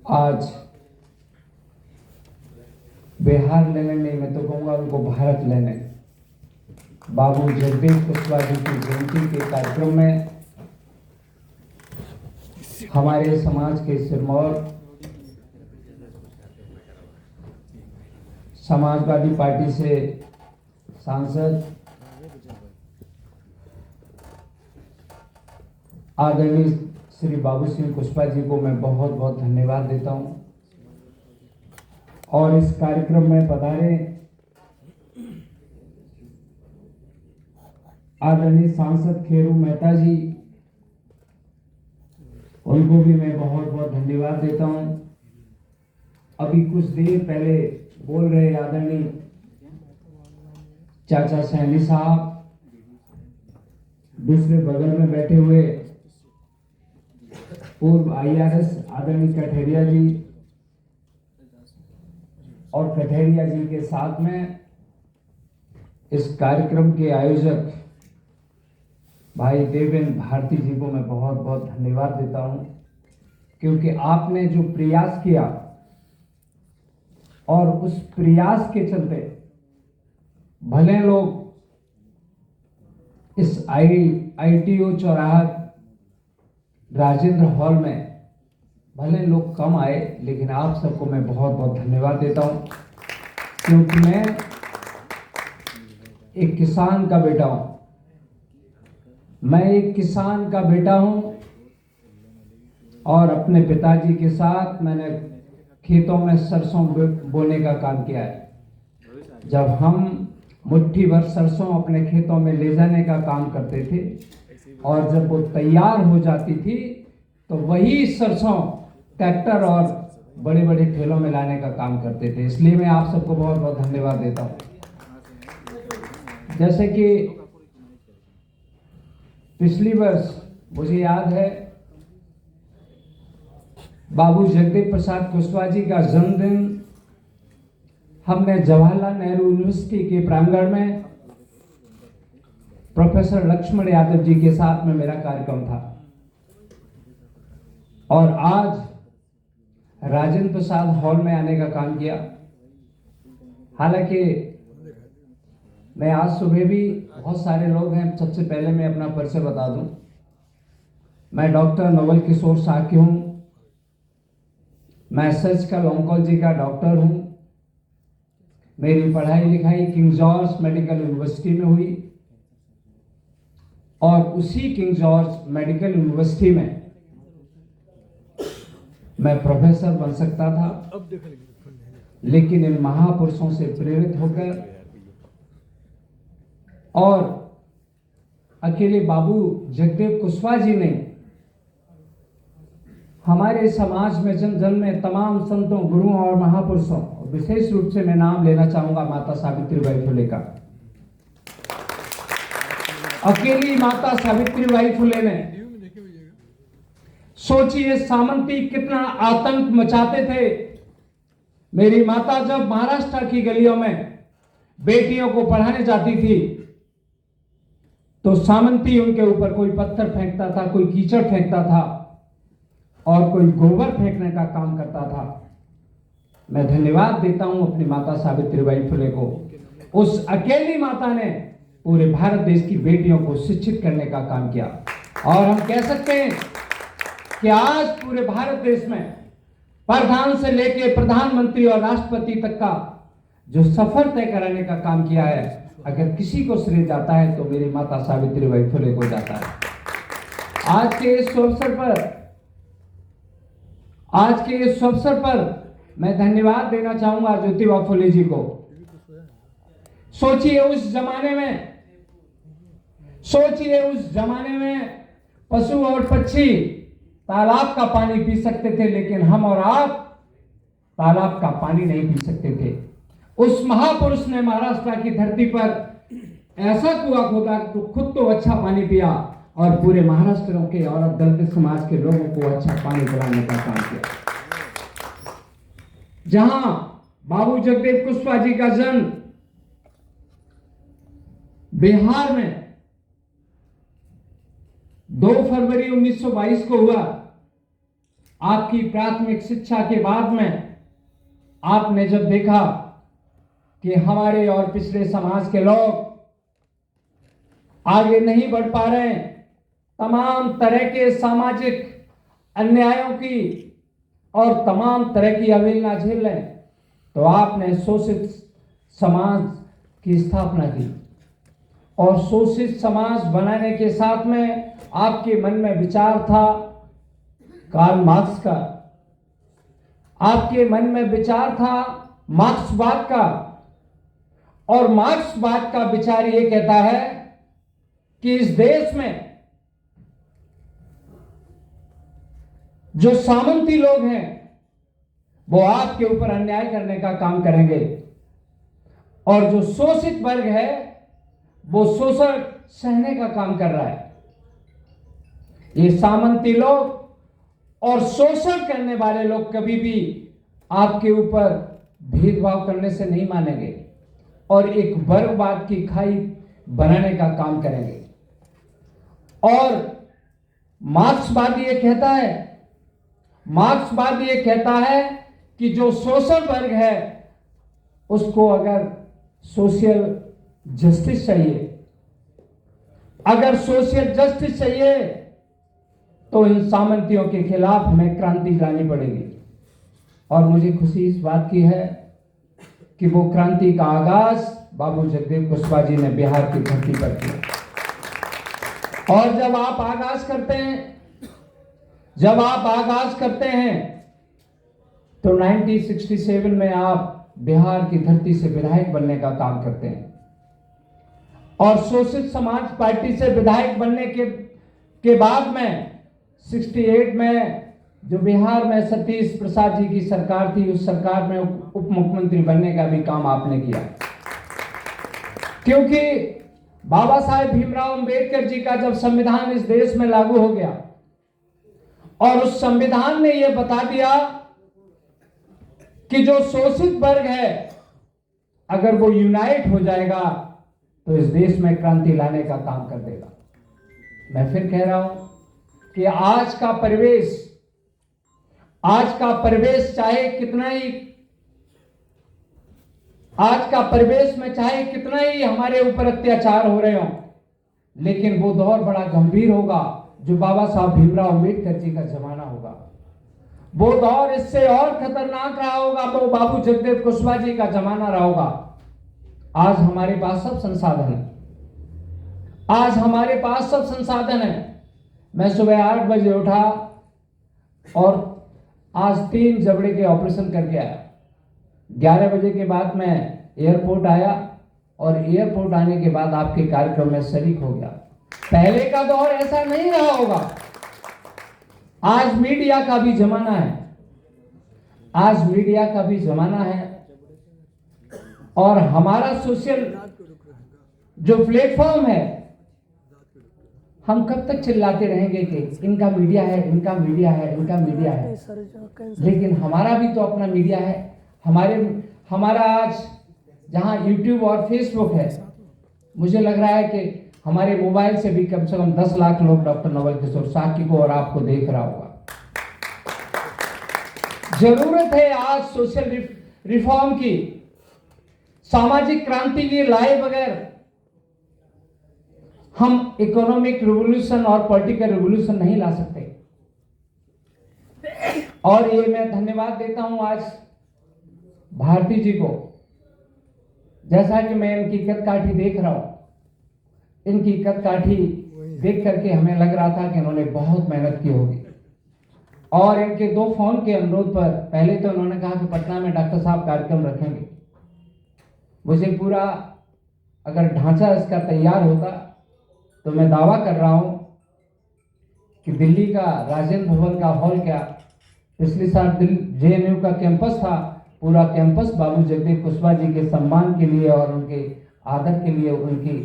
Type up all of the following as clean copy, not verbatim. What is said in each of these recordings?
आज बिहार लेने नहीं, मैं तो कहूँगा उनको भारत लेने, बाबू जगदेव कुशवाहा जी की जयंती के कार्यक्रम में हमारे समाज के सिरमौर समाजवादी पार्टी से सांसद आदरणीय श्री बाबू सिंह कुशवाहा जी को मैं बहुत बहुत धन्यवाद देता हूं और इस कार्यक्रम में पधारे आदरणीय सांसद खेरू मेहता जी, उनको भी मैं बहुत बहुत धन्यवाद देता हूं। अभी कुछ देर पहले बोल रहे आदरणीय चाचा सैनी साहब, दूसरे बगल में बैठे हुए पूर्व IRS आदरणीय कठेरिया जी और कठेरिया जी के साथ में इस कार्यक्रम के आयोजक भाई देवेंद्र भारती जी को मैं बहुत बहुत धन्यवाद देता हूं, क्योंकि आपने जो प्रयास किया और उस प्रयास के चलते भले लोग इस ITO चौराहा राजेंद्र हॉल में भले लोग कम आए, लेकिन आप सबको मैं बहुत बहुत धन्यवाद देता हूं, क्योंकि मैं एक किसान का बेटा हूं। मैं एक किसान का बेटा हूं और अपने पिताजी के साथ मैंने खेतों में सरसों बोने का काम किया है। जब हम मुट्ठी भर सरसों अपने खेतों में ले जाने का काम करते थे और जब वो तैयार हो जाती थी तो वही सरसों ट्रैक्टर और बड़े बड़े ठेलों में लाने का काम करते थे। इसलिए मैं आप सबको बहुत बहुत धन्यवाद देता हूं। जैसे कि पिछली वर्ष मुझे याद है बाबू जगदेव प्रसाद कुशवाहा जी का जन्मदिन हमने जवाहरलाल नेहरू यूनिवर्सिटी के प्रांगण में प्रोफेसर लक्ष्मण यादव जी के साथ में मेरा कार्यक्रम था और आज राजेंद्र प्रसाद हॉल में आने का काम किया। हालांकि मैं आज सुबह भी, बहुत सारे लोग हैं, सबसे पहले मैं अपना परिचय बता दूं। मैं डॉक्टर नवल किशोर साक्य हूं। मैं सर्जिकल ऑन्कोलॉजी का डॉक्टर हूं। मेरी पढ़ाई लिखाई किंग जॉर्ज मेडिकल यूनिवर्सिटी में हुई और उसी किंग जॉर्ज मेडिकल यूनिवर्सिटी में मैं प्रोफेसर बन सकता था, लेकिन इन महापुरुषों से प्रेरित होकर और अकेले बाबू जगदेव कुशवाहा जी ने हमारे समाज में जन जन में तमाम संतों, गुरुओं और महापुरुषों, विशेष रूप से मैं नाम लेना चाहूंगा माता सावित्रीबाई फुले का। अकेली माता सावित्रीबाई फुले ने, सोचिए सामंती कितना आतंक मचाते थे। मेरी माता जब महाराष्ट्र की गलियों में बेटियों को पढ़ाने जाती थी तो सामंती उनके ऊपर कोई पत्थर फेंकता था, कोई कीचड़ फेंकता था और कोई गोबर फेंकने का काम करता था। मैं धन्यवाद देता हूं अपनी माता सावित्रीबाई फुले को। उस अकेली माता ने पूरे भारत देश की बेटियों को शिक्षित करने का काम किया और हम कह सकते हैं कि आज पूरे भारत देश में प्रधान से लेकर प्रधानमंत्री और राष्ट्रपति तक का जो सफर तय कराने का काम किया है, अगर किसी को श्रेय जाता है तो मेरी माता सावित्रीबाई फुले को जाता है। आज के इस अवसर पर मैं धन्यवाद देना चाहूंगा ज्योतिबा फुले जी को। सोचिए उस जमाने में पशु और पक्षी तालाब का पानी पी सकते थे, लेकिन हम और आप तालाब का पानी नहीं पी सकते थे। उस महापुरुष ने महाराष्ट्र की धरती पर ऐसा कुआं खोदा तो खुद तो अच्छा पानी पिया और पूरे महाराष्ट्र के और दलित समाज के लोगों को अच्छा पानी पिलाने का काम किया। जहां बाबू जगदेव कुशवाहा जी का जन्म बिहार में 2 फरवरी 1922 को हुआ, आपकी प्राथमिक शिक्षा के बाद में आपने जब देखा कि हमारे और पिछड़े समाज के लोग आगे नहीं बढ़ पा रहे हैं, तमाम तरह के सामाजिक अन्यायों की और तमाम तरह की अवहेलना झेल रहे हैं, तो आपने शोषित समाज की स्थापना की। और शोषित समाज बनाने के साथ में आपके मन में विचार था कार्ल मार्क्स का, आपके मन में विचार था मार्क्सवाद का। और मार्क्सवाद का विचार ये कहता है कि इस देश में जो सामंती लोग हैं वो आपके ऊपर अन्याय करने का काम करेंगे, और जो शोषित वर्ग है वो शोषण सहने का काम कर रहा है। ये सामंती लोग और शोषण करने वाले लोग कभी भी आपके ऊपर भेदभाव करने से नहीं मानेंगे और एक वर्गवाद की खाई बनाने का काम करेंगे। और मार्क्सवाद ये कहता है कि जो शोषण वर्ग है उसको अगर सोशल जस्टिस चाहिए, अगर सोशल जस्टिस चाहिए तो इन सामंतियों के खिलाफ हमें क्रांति लानी पड़ेगी। और मुझे खुशी इस बात की है कि वो क्रांति का आगाज बाबू जगदेव कुशवाहा जी ने बिहार की धरती पर किया। और जब आप आगाज करते हैं तो 1967 में आप बिहार की धरती से विधायक बनने का काम करते हैं, और शोषित समाज पार्टी से विधायक बनने के बाद में 68 में जो बिहार में सतीश प्रसाद जी की सरकार थी, उस सरकार में उप मुख्यमंत्री बनने का भी काम आपने किया। क्योंकि बाबा साहेब भीमराव अंबेडकर जी का जब संविधान इस देश में लागू हो गया और उस संविधान ने यह बता दिया कि जो शोषित वर्ग है अगर वो यूनाइट हो जाएगा तो इस देश में क्रांति लाने का काम कर देगा। मैं फिर कह रहा हूं कि आज का परिवेश में चाहे कितना ही हमारे ऊपर अत्याचार हो रहे हो, लेकिन वो दौर बड़ा गंभीर होगा जो बाबा साहब भीमराव अंबेडकर जी का जमाना होगा। वो दौर इससे और खतरनाक रहा होगा, वो बाबू जगदेव कुशवाहा जी का जमाना रहा होगा। आज हमारे पास सब संसाधन है। मैं सुबह 8 बजे उठा और आज 3 जबड़े के ऑपरेशन करके आया। 11 बजे के बाद मैं एयरपोर्ट आया और एयरपोर्ट आने के बाद आपके कार्यक्रम में शरीक हो गया। पहले का दौर ऐसा नहीं रहा होगा। आज मीडिया का भी जमाना है, और हमारा सोशल जो प्लेटफॉर्म है, हम कब तक चिल्लाते रहेंगे कि इनका मीडिया है, लेकिन हमारा भी तो अपना मीडिया है। हमारा आज जहां यूट्यूब और फेसबुक है, मुझे लग रहा है कि हमारे मोबाइल से भी कम से कम 10 लाख लोग डॉक्टर नवल किशोर साकी को और आपको देख रहा होगा। जरूरत है आज सोशल रिफॉर्म की, सामाजिक क्रांति की लाए बगैर हम इकोनॉमिक रिवॉल्यूशन और पॉलिटिकल रिवॉल्यूशन नहीं ला सकते। और ये मैं धन्यवाद देता हूं आज भारती जी को। जैसा कि मैं इनकी कदकाठी देख रहा हूं, इनकी कदकाठी देख करके हमें लग रहा था कि इन्होंने बहुत मेहनत की होगी। और इनके 2 फोन के अनुरोध पर पहले तो इन्होंने कहा कि पटना में डॉक्टर साहब कार्यक्रम रखेंगे। मुझे पूरा अगर ढांचा इसका तैयार होता तो मैं दावा कर रहा हूं कि दिल्ली का राजेंद्र भवन का हॉल क्या, पिछले साल JNU का कैंपस था, पूरा कैंपस बाबू जगदेव कुशवाहा जी के सम्मान के लिए और उनके आदर के लिए, उनकी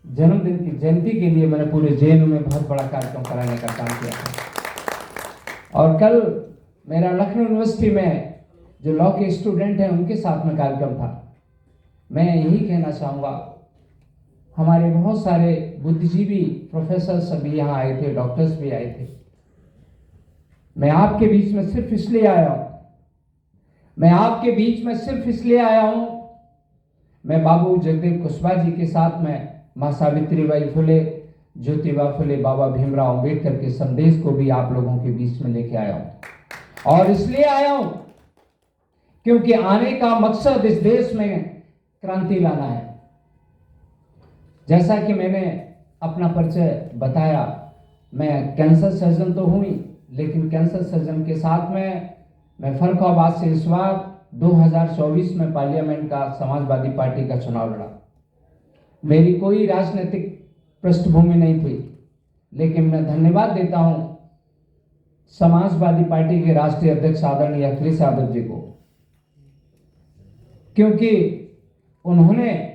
जन्मदिन की जयंती के लिए मैंने पूरे JNU में बहुत बड़ा कार्यक्रम कराने का काम किया था। और कल मेरा लखनऊ यूनिवर्सिटी में जो लॉ के स्टूडेंट हैं उनके साथ में कार्यक्रम था। मैं यही कहना चाहूँगा, हमारे बहुत सारे बुद्धिजीवी प्रोफेसर सभी यहाँ आए थे, डॉक्टर्स भी आए थे। मैं आपके बीच में सिर्फ इसलिए आया हूं, मैं आपके बीच में सिर्फ इसलिए आया हूं, मैं बाबू जगदेव कुशवाहा जी के साथ में मां सावित्रीबाई फुले, ज्योतिबा फुले, बाबा भीमराव अंबेडकर के संदेश को भी आप लोगों के बीच में लेके आया हूं। और इसलिए आया हूं क्योंकि आने का मकसद इस देश में क्रांति लाना है। जैसा कि मैंने अपना परिचय बताया, मैं कैंसर सर्जन तो हुई, लेकिन कैंसर सर्जन के साथ में मैं फर्रुखाबाद से इस बार 2024 में पार्लियामेंट का समाजवादी पार्टी का चुनाव लड़ा। मेरी कोई राजनीतिक पृष्ठभूमि नहीं थी, लेकिन मैं धन्यवाद देता हूं समाजवादी पार्टी के राष्ट्रीय अध्यक्ष आदरणीय अखिलेश यादव जी को, क्योंकि उन्होंने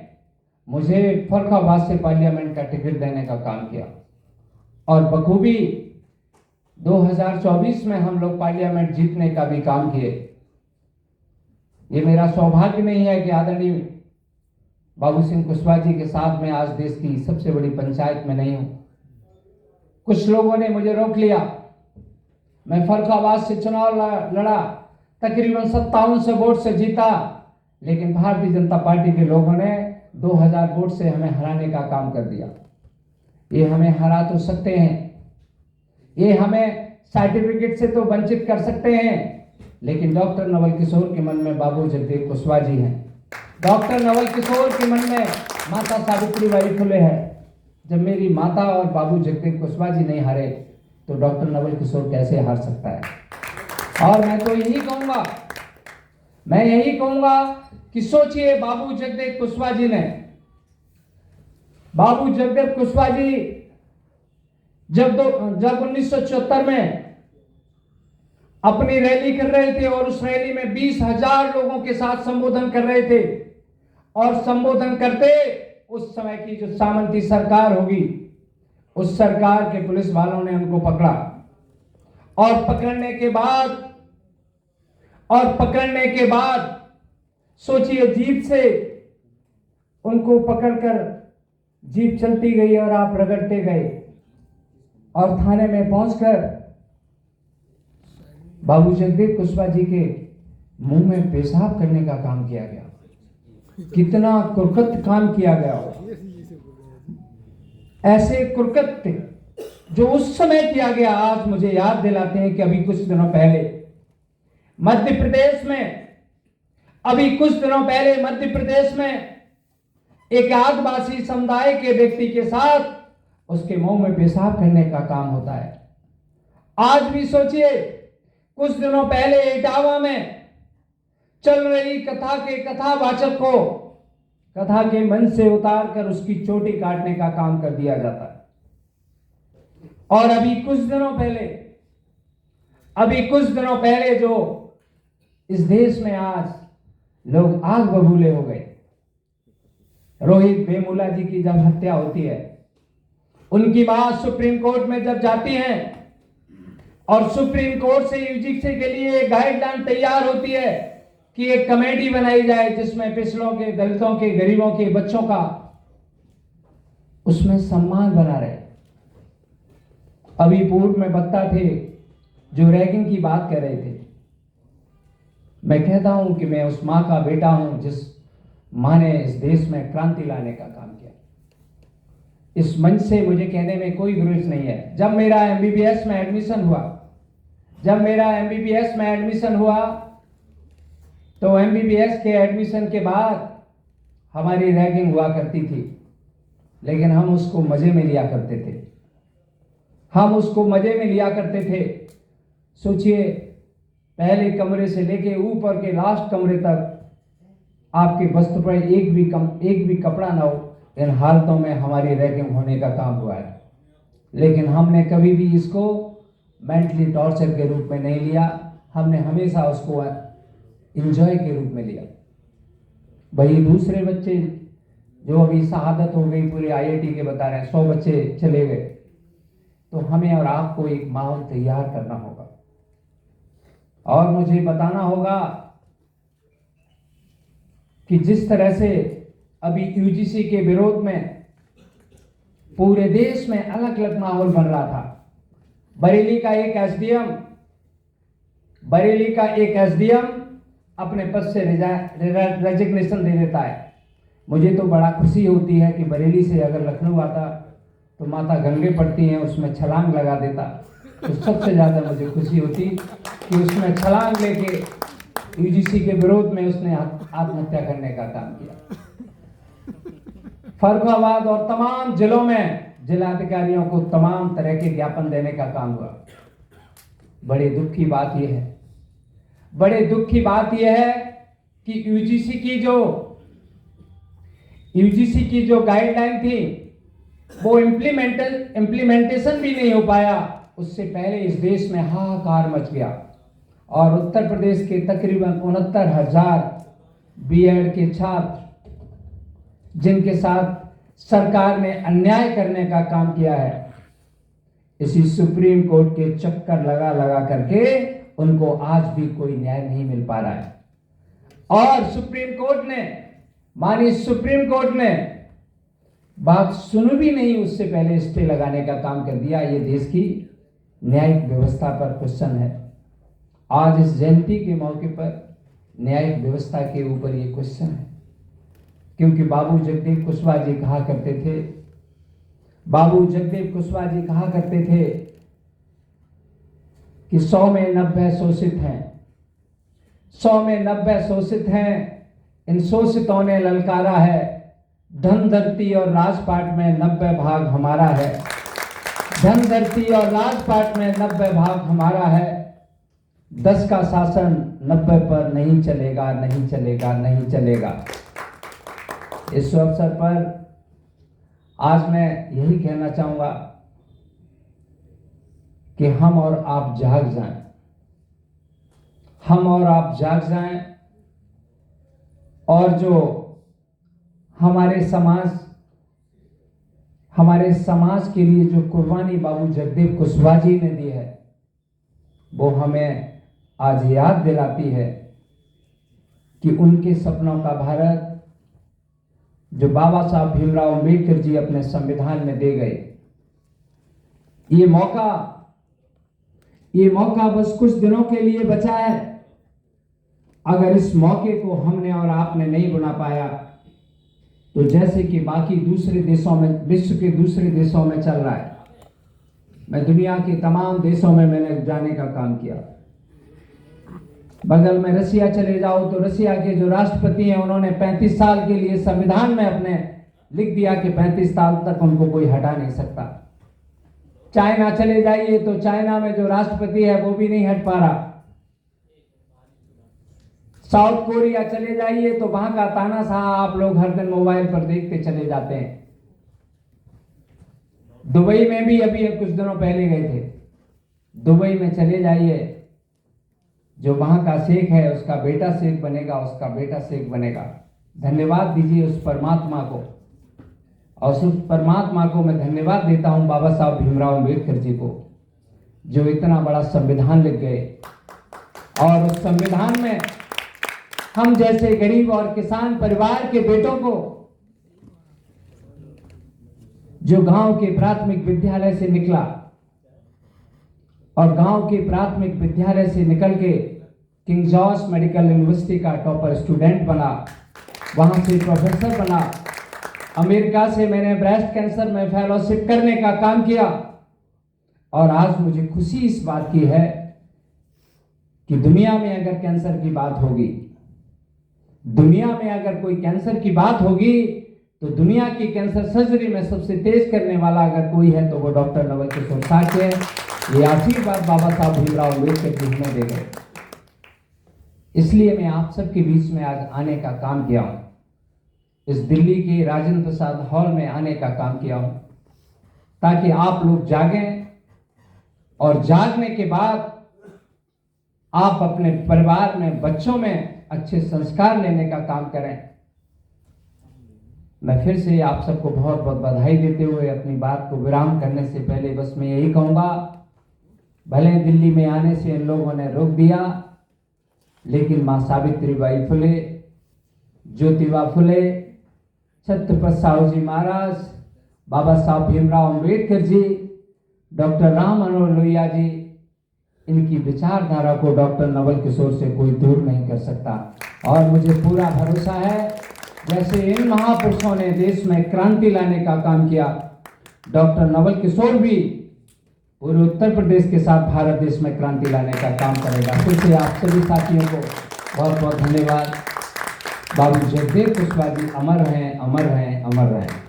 मुझे फर्रुखाबाद से पार्लियामेंट का टिकट देने का काम किया और बखूबी 2024 में हम लोग पार्लियामेंट जीतने का भी काम किए। ये मेरा सौभाग्य नहीं है कि आदरणीय बाबू सिंह कुशवाहा जी के साथ में आज देश की सबसे बड़ी पंचायत में नहीं हूं। कुछ लोगों ने मुझे रोक लिया, मैं फर्रुखाबाद से चुनाव लड़ा, तकरीबन 57 वोट से जीता, लेकिन भारतीय जनता पार्टी के लोगों ने 2000 वोट से हमें हराने का काम कर दिया। ये हमें हरा तो सकते हैं, ये हमें सर्टिफिकेट से तो वंचित कर सकते हैं, लेकिन डॉक्टर नवल किशोर के मन में बाबू जगदेव कुशवाहा जी हैं, डॉक्टर नवल किशोर के मन में माता सावित्रीबाई फुले है। जब मेरी माता और बाबू जगदेव कुशवाहा जी नहीं हारे तो डॉक्टर नवल किशोर कैसे हार सकता है। और मैं तो यही कहूंगा, मैं यही कहूंगा कि सोचिए, बाबू जगदेव कुशवाहा जी ने, बाबू जगदेव कुशवाहा जी जब 1974 में अपनी रैली कर रहे थे और उस रैली में 20,000 लोगों के साथ संबोधन कर रहे थे, और संबोधन करते उस समय की जो सामंती सरकार होगी, उस सरकार के पुलिस वालों ने उनको पकड़ा, और पकड़ने के बाद सोचिए, जीप से उनको पकड़कर जीप चलती गई और आप रगड़ते गए, और थाने में पहुंचकर बाबू जगदेव कुशवाहा जी के मुंह में पेशाब करने का काम किया गया। कितना कुकृत्य काम किया गया हो। ऐसे कुकृत्य जो उस समय किया गया आज मुझे याद दिलाते हैं कि अभी कुछ दिनों पहले मध्य प्रदेश में एक आदिवासी समुदाय के व्यक्ति के साथ उसके मुंह में पेशाब करने का काम होता है। आज भी सोचिए, कुछ दिनों पहले इटावा में चल रही कथा के कथावाचक को कथा के मंच से उतार कर उसकी चोटी काटने का काम कर दिया जाता है। और अभी कुछ दिनों पहले जो इस देश में आज लोग आग बबूले हो गए, रोहित वेमुला जी की जब हत्या होती है, उनकी बात सुप्रीम कोर्ट में जब जाती है और सुप्रीम कोर्ट से यूजीसी के लिए गाइडलाइन तैयार होती है कि एक कमेटी बनाई जाए जिसमें पिछड़ों के, दलितों के, गरीबों के, बच्चों का उसमें सम्मान बना रहे। अभी पूर्व में वक्ता थे जो रैगिंग की बात कर रहे थे। मैं कहता हूं कि मैं उस मां का बेटा हूं जिस मां ने इस देश में क्रांति लाने का काम किया। इस मंच से मुझे कहने में कोई गुरेज नहीं है। जब मेरा एमबीबीएस में एडमिशन हुआ तो एमबीबीएस के एडमिशन के बाद हमारी रैगिंग हुआ करती थी, लेकिन हम उसको मजे में लिया करते थे। सोचिए, पहले कमरे से लेके ऊपर के लास्ट कमरे तक आपके वस्त्र पर एक भी कपड़ा ना हो, इन हालतों में हमारी रैगिंग होने का काम हुआ है। लेकिन हमने कभी भी इसको मेंटली टॉर्चर के रूप में नहीं लिया, हमने हमेशा उसको एंजॉय के रूप में लिया। भाई दूसरे बच्चे जो अभी शहादत हो गई, पूरे आईआईटी के बता रहे हैं 100 बच्चे चले गए, तो हमें और आपको एक माहौल तैयार करना होगा और मुझे बताना होगा कि जिस तरह से अभी यूजीसी के विरोध में पूरे देश में अलग अलग माहौल बन रहा था। बरेली का एक एसडीएम बरेली का एक एसडीएम अपने पद से रेजिग्नेशन दे देता है। मुझे तो बड़ा खुशी होती है कि बरेली से अगर लखनऊ आता तो माता गंगे पड़ती हैं, उसमें छलांग लगा देता। तो सबसे ज़्यादा मुझे खुशी होती कि उसमें छलांग लेके यूजीसी के विरोध में उसने आत्महत्या करने का काम किया। फर्रुखाबाद और तमाम जिलों में जिलाधिकारियों को तमाम तरह के ज्ञापन देने का काम हुआ। बड़े दुख की बात यह है, बड़े दुख की बात यह है कि यूजीसी की जो गाइडलाइन थी वो इम्प्लीमेंटेशन भी नहीं हो पाया। उससे पहले इस देश में हाहाकार मच गया और उत्तर प्रदेश के तकरीबन 69,000 बीएड के छात्र, जिनके साथ सरकार ने अन्याय करने का काम किया है, इसी सुप्रीम कोर्ट के चक्कर लगा लगा करके उनको आज भी कोई न्याय नहीं मिल पा रहा है। और माननीय सुप्रीम कोर्ट ने बात सुनी भी नहीं, उससे पहले स्टे लगाने का काम कर दिया। ये देश की न्यायिक व्यवस्था पर क्वेश्चन है। आज इस जयंती के मौके पर न्यायिक व्यवस्था के ऊपर ये क्वेश्चन है, क्योंकि बाबू जगदेव कुशवाहा जी कहा करते थे कि 100 में 90 शोषित हैं, 100 में 90 शोषित हैं। इन शोषितों ने ललकारा है, धन धरती और राजपाट में 90 भाग हमारा है। धन धरती और राजपाट में 90 भाग हमारा है। 10 का शासन 90 पर नहीं चलेगा, नहीं चलेगा, नहीं चलेगा। इस अवसर पर आज मैं यही कहना चाहूंगा कि हम और आप जाग जाएं, हम और आप जाग जाएं और जो हमारे समाज के लिए जो कुर्बानी बाबू जगदेव कुशवाहा जी ने दी है, वो हमें आज याद दिलाती है कि उनके सपनों का भारत जो बाबा साहब भीमराव अम्बेडकर जी अपने संविधान में दे गए, ये मौका बस कुछ दिनों के लिए बचा है। अगर इस मौके को हमने और आपने नहीं बना पाया तो जैसे कि बाकी दूसरे देशों में, विश्व के दूसरे देशों में चल रहा है, मैं दुनिया के तमाम देशों में मैंने जाने का काम किया। बगल में रसिया चले जाओ तो रसिया के जो राष्ट्रपति हैं उन्होंने 35 साल के लिए संविधान में अपने लिख दिया कि 35 साल तक उनको कोई हटा नहीं सकता। चाइना चले जाइए तो चाइना में जो राष्ट्रपति है वो भी नहीं हट पा रहा। साउथ कोरिया चले जाइए तो वहां का तानाशाह आप लोग हर दिन मोबाइल पर देखते चले जाते हैं। दुबई में भी अभी कुछ दिनों पहले गए थे। दुबई में चले जाइए, जो वहां का शेख है उसका बेटा शेख बनेगा, उसका बेटा शेख बनेगा। धन्यवाद दीजिए उस परमात्मा को, और उस परमात्मा को मैं धन्यवाद देता हूं बाबा साहब भीमराव अम्बेडकर जी को, जो इतना बड़ा संविधान लिख गए। और उस संविधान में हम जैसे गरीब और किसान परिवार के बेटों को, जो गांव के प्राथमिक विद्यालय से निकला और गांव के प्राथमिक विद्यालय से निकल के किंग जॉर्ज मेडिकल यूनिवर्सिटी का टॉपर स्टूडेंट बना, वहां से प्रोफेसर बना, अमेरिका से मैंने ब्रेस्ट कैंसर में फेलोशिप करने का काम किया। और आज मुझे खुशी इस बात की है कि दुनिया में अगर कैंसर की बात होगी, दुनिया में अगर कोई कैंसर की बात होगी तो दुनिया की कैंसर सर्जरी में सबसे तेज करने वाला अगर कोई है तो वो डॉक्टर नवल किशोर साक्य है। ये आशीर्वाद बाबा साहब भीमराव अम्बेडकर जी हमें दे गए। इसलिए मैं आप सबके बीच में आज आने का काम किया हूं, इस दिल्ली के राजेंद्र प्रसाद हॉल में आने का काम किया हूं, ताकि आप लोग जागें और जागने के बाद आप अपने परिवार में, बच्चों में अच्छे संस्कार लेने का काम करें। मैं फिर से आप सबको बहुत बहुत बधाई देते हुए अपनी बात को विराम करने से पहले बस मैं यही कहूँगा, भले दिल्ली में आने से इन लोगों ने रोक दिया, लेकिन माँ सावित्रीबाई फुले, ज्योतिबा फुले, छत्रपति साहू जी महाराज, बाबा साहब भीमराव अम्बेडकर जी, डॉक्टर राम मनोहर लोहिया जी, इनकी विचारधारा को डॉक्टर नवल किशोर से कोई दूर नहीं कर सकता। और मुझे पूरा भरोसा है, जैसे इन महापुरुषों ने देश में क्रांति लाने का काम किया, डॉक्टर नवल किशोर भी पूरे उत्तर प्रदेश के साथ भारत देश में क्रांति लाने का काम करेगा। फिर से आप सभी साथियों को बहुत बहुत धन्यवाद। बाबू जगदेव कुशवाहा जी अमर रहें, अमर रहें, अमर रहें।